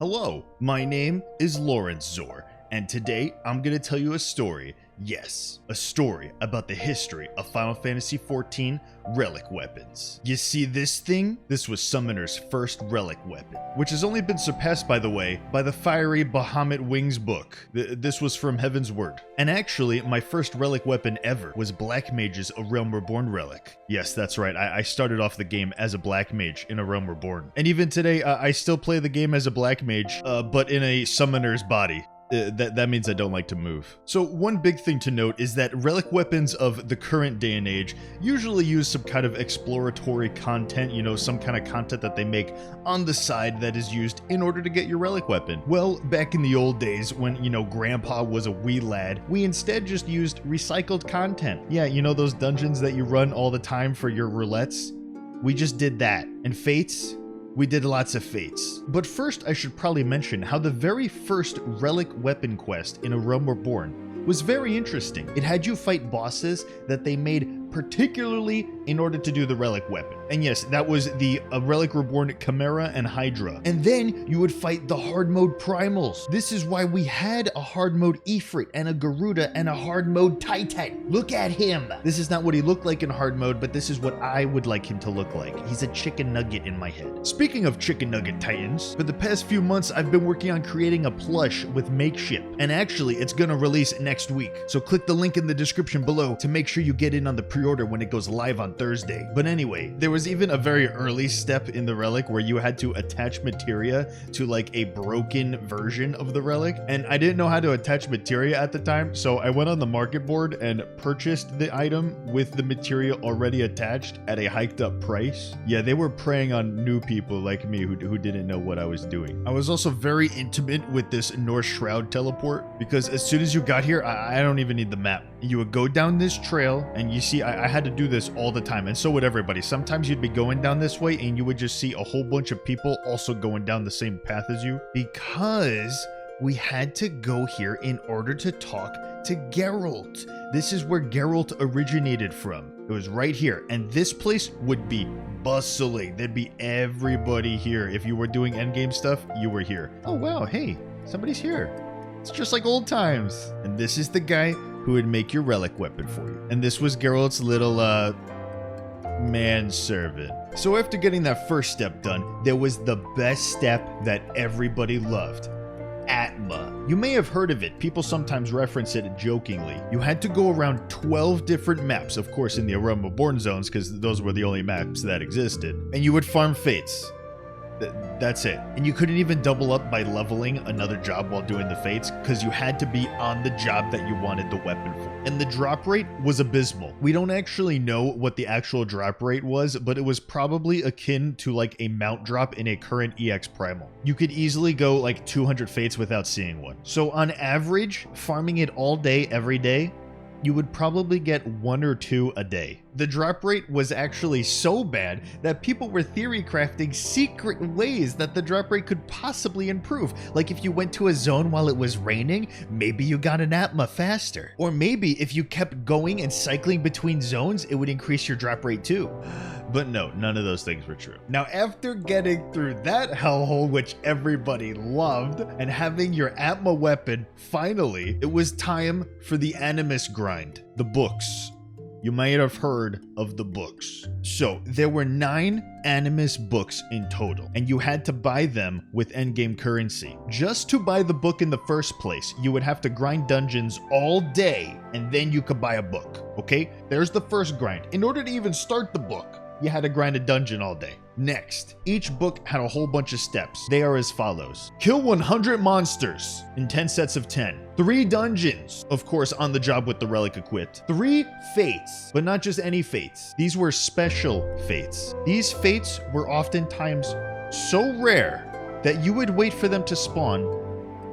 Hello, my name is Lawrence Zor, and today I'm going to tell you a story. Yes, a story about the history of Final Fantasy XIV Relic Weapons. You see this thing? This was Summoner's first relic weapon, which has only been surpassed, by the way, by the fiery Bahamut Wings book. This was from Heaven's Word. And actually, my first relic weapon ever was Black Mage's A Realm Reborn relic. Yes, that's right, I started off the game as a Black Mage in A Realm Reborn. And even today, I still play the game as a Black Mage, but in a Summoner's body. That means I don't like to move. So one big thing to note is that relic weapons of the current day and age usually use some kind of exploratory content, some kind of content that they make on the side that is used in order to get your relic weapon. Well, back in the old days when, Grandpa was a wee lad, we instead just used recycled content. Yeah, those dungeons that you run all the time for your roulettes? We just did that. And Fates? We did lots of Fates. But first, I should probably mention how the very first relic weapon quest in A Realm Reborn was very interesting. It had you fight bosses that they made particularly in order to do the relic weapon. And yes, that was the Relic Reborn Chimera and Hydra. And then you would fight the hard mode primals. This is why we had a hard mode Ifrit and a Garuda and a hard mode Titan. Look at him. This is not what he looked like in hard mode, but this is what I would like him to look like. He's a chicken nugget in my head. Speaking of chicken nugget titans, for the past few months, I've been working on creating a plush with Makeship. And actually, it's gonna release next week. So click the link in the description below to make sure you get in on the pre-order when it goes live on Thursday. But anyway, there was even a very early step in the relic where you had to attach materia to like a broken version of the relic, and I didn't know how to attach materia at the time, so I went on the market board and purchased the item with the materia already attached at a hiked up price. Yeah, they were preying on new people like me who didn't know what I was doing. I was also very intimate with this North Shroud teleport because as soon as you got here, I don't even need the map. You would go down this trail, and you see I had to do this all the time, and so would everybody. Sometimes you'd be going down this way and you would just see a whole bunch of people also going down the same path as you, because we had to go here in order to talk to Geralt. This is where Geralt originated from. It was right here, and this place would be bustling. There'd be everybody here. If you were doing endgame stuff, you were here. Oh wow, hey, somebody's here. It's just like old times. And this is the guy who would make your relic weapon for you. And this was Geralt's little, manservant. So after getting that first step done, there was the best step that everybody loved. Atma. You may have heard of it. People sometimes reference it jokingly. You had to go around 12 different maps, of course in the A Realm Reborn zones, because those were the only maps that existed. And you would farm fates. That's it. And you couldn't even double up by leveling another job while doing the fates, because you had to be on the job that you wanted the weapon for. And the drop rate was abysmal. We don't actually know what the actual drop rate was, but it was probably akin to like a mount drop in a current EX Primal. You could easily go like 200 fates without seeing one. So on average, farming it all day, every day, you would probably get 1 or 2 a day. The drop rate was actually so bad that people were theory crafting secret ways that the drop rate could possibly improve. Like if you went to a zone while it was raining, maybe you got an Atma faster. Or maybe if you kept going and cycling between zones, it would increase your drop rate too. But no, none of those things were true. Now, after getting through that hellhole, which everybody loved, and having your Atma weapon, finally, it was time for the Animus grind, the books. You might have heard of the books. So there were 9 Animus books in total, and you had to buy them with endgame currency. Just to buy the book in the first place, you would have to grind dungeons all day, and then you could buy a book, okay? There's the first grind. In order to even start the book, you had to grind a dungeon all day. Next, each book had a whole bunch of steps. They are as follows. Kill 100 monsters in 10 sets of 10. 3 dungeons, of course on the job with the relic equipped. 3 fates, but not just any fates. These were special fates. These fates were oftentimes so rare that you would wait for them to spawn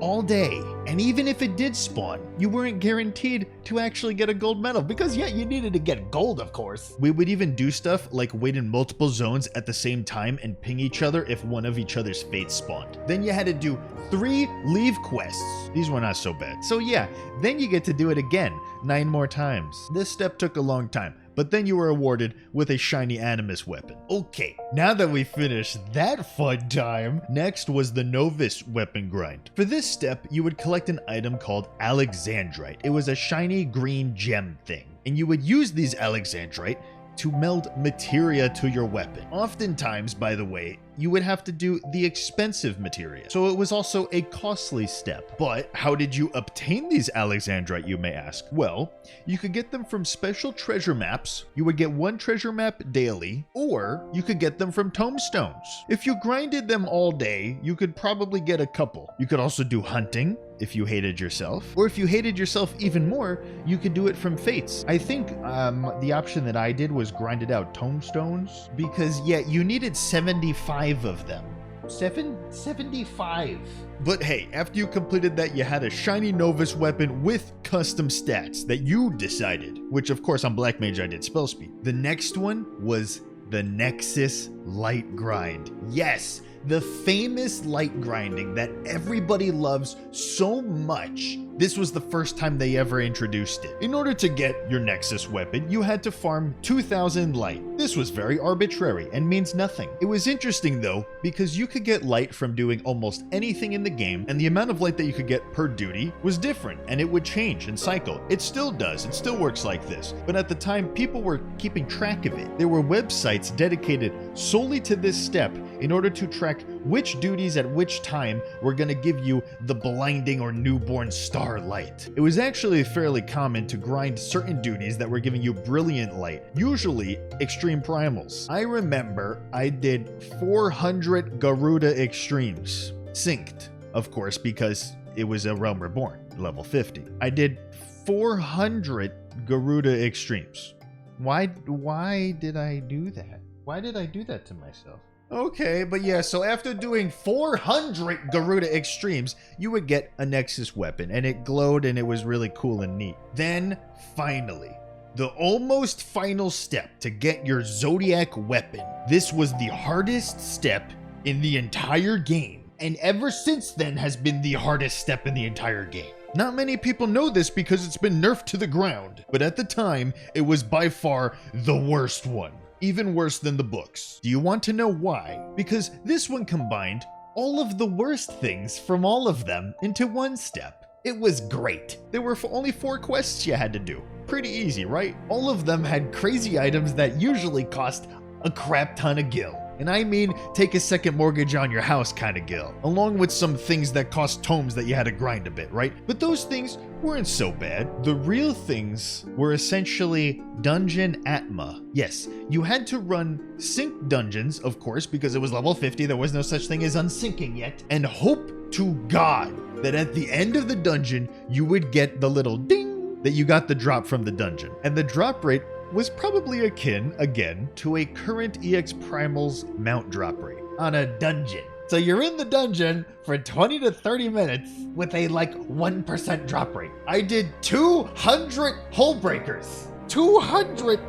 all day. And even if it did spawn, you weren't guaranteed to actually get a gold medal, because yeah, you needed to get gold, of course. We would even do stuff like wait in multiple zones at the same time and ping each other if one of each other's fates spawned. Then you had to do 3 leave quests. These were not so bad. So yeah, then you get to do it again 9 more times. This step took a long time, but then you were awarded with a shiny Animus weapon. Okay, now that we finished that fun time, next was the Novice weapon grind. For this step, you would collect an item called Alexandrite. It was a shiny green gem thing, and you would use these Alexandrite to meld materia to your weapon. Oftentimes, by the way, you would have to do the expensive materia, so it was also a costly step. But how did you obtain these Alexandrite, you may ask? Well, you could get them from special treasure maps. You would get one treasure map daily, or you could get them from tombstones. If you grinded them all day, you could probably get a couple. You could also do hunting if you hated yourself, or if you hated yourself even more, you could do it from fates. I think the option that I did was grinded out tombstones, because yeah, you needed 75 of them. 75. But hey, after you completed that, you had a shiny Novice weapon with custom stats that you decided, which of course on Black Mage I did spell speed. The next one was the Nexus light grind. Yes, the famous light grinding that everybody loves so much. This was the first time they ever introduced it. In order to get your Nexus weapon, you had to farm 2,000 light. This was very arbitrary and means nothing. It was interesting though, because you could get light from doing almost anything in the game, and the amount of light that you could get per duty was different, and it would change and cycle. It still does, it still works like this. But at the time, people were keeping track of it. There were websites dedicated solely to this step in order to track which duties at which time were going to give you the blinding or newborn star light. It was actually fairly common to grind certain duties that were giving you brilliant light, usually extreme primals. I remember I did 400 Garuda extremes, synced, of course, because it was a Realm Reborn, level 50. I did 400 Garuda extremes. Why did I do that? Why did I do that to myself? Okay, but yeah, so after doing 400 Garuda extremes, you would get a Nexus weapon, and it glowed and it was really cool and neat. Then, finally, the almost final step to get your Zodiac weapon. This was the hardest step in the entire game, and ever since then has been the hardest step in the entire game. Not many people know this because it's been nerfed to the ground, but at the time, it was by far the worst one. Even worse than the books. Do you want to know why? Because this one combined all of the worst things from all of them into one step. It was great. There were only 4 quests you had to do. Pretty easy, right? All of them had crazy items that usually cost a crap ton of gil. And I mean, take a second mortgage on your house kind of gil, along with some things that cost tomes that you had to grind a bit, right? But those things weren't so bad. The real things were essentially dungeon atma. Yes, you had to run sync dungeons, of course, because it was level 50, there was no such thing as unsyncing yet, and hope to God that at the end of the dungeon, you would get the little ding that you got the drop from the dungeon. And the drop rate was probably akin, again, to a current EX Primal's mount drop rate on a dungeon. So you're in the dungeon for 20 to 30 minutes with a like 1% drop rate. I did 200 hull breakers. 200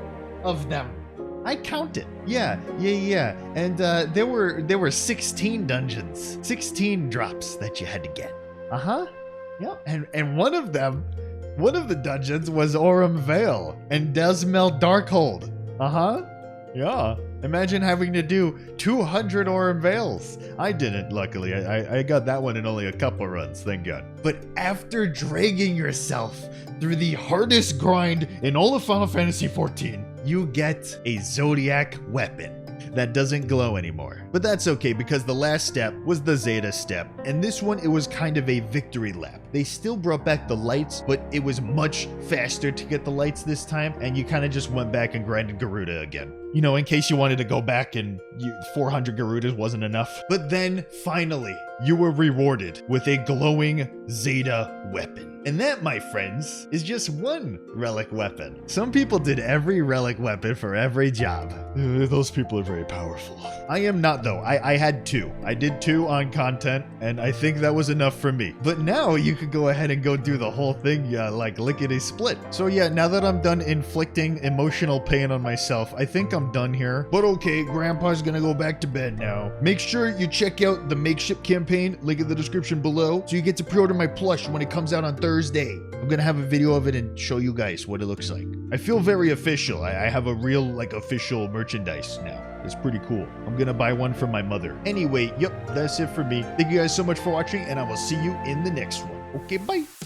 of them. I counted. Yeah. And there were 16 dungeons, 16 drops that you had to get. Yeah. And one of the dungeons was Aurum Vale and Desmel Darkhold. Yeah. Imagine having to do 200 Aurum Vales. I didn't, luckily. I got that one in only a couple runs, thank God. But after dragging yourself through the hardest grind in all of Final Fantasy XIV, you get a Zodiac weapon that doesn't glow anymore. But that's okay, because the last step was the Zeta step, and this one, it was kind of a victory lap. They still brought back the lights, but it was much faster to get the lights this time, and you kind of just went back and grinded Garuda again. You know, in case you wanted to go back and 400 Garudas wasn't enough. But then, finally, you were rewarded with a glowing Zeta weapon. And that, my friends, is just one relic weapon. Some people did every relic weapon for every job. Those people are very powerful. I am not, though. I had 2. I did 2 on content, and I think that was enough for me. But now you could go ahead and go do the whole thing, like lickety-split. So yeah, now that I'm done inflicting emotional pain on myself, I think I'm done here. But okay, Grandpa's gonna go back to bed now. Make sure you check out the makeshift campaign campaign, link in the description below, so you get to pre-order my plush when it comes out on Thursday. I'm gonna have a video of it and show you guys what it looks like. I feel very official. I have a real, like, official merchandise now. It's pretty cool. I'm gonna buy one for my mother. Anyway, yep, that's it for me. Thank you guys so much for watching, and I will see you in the next one. Okay, bye.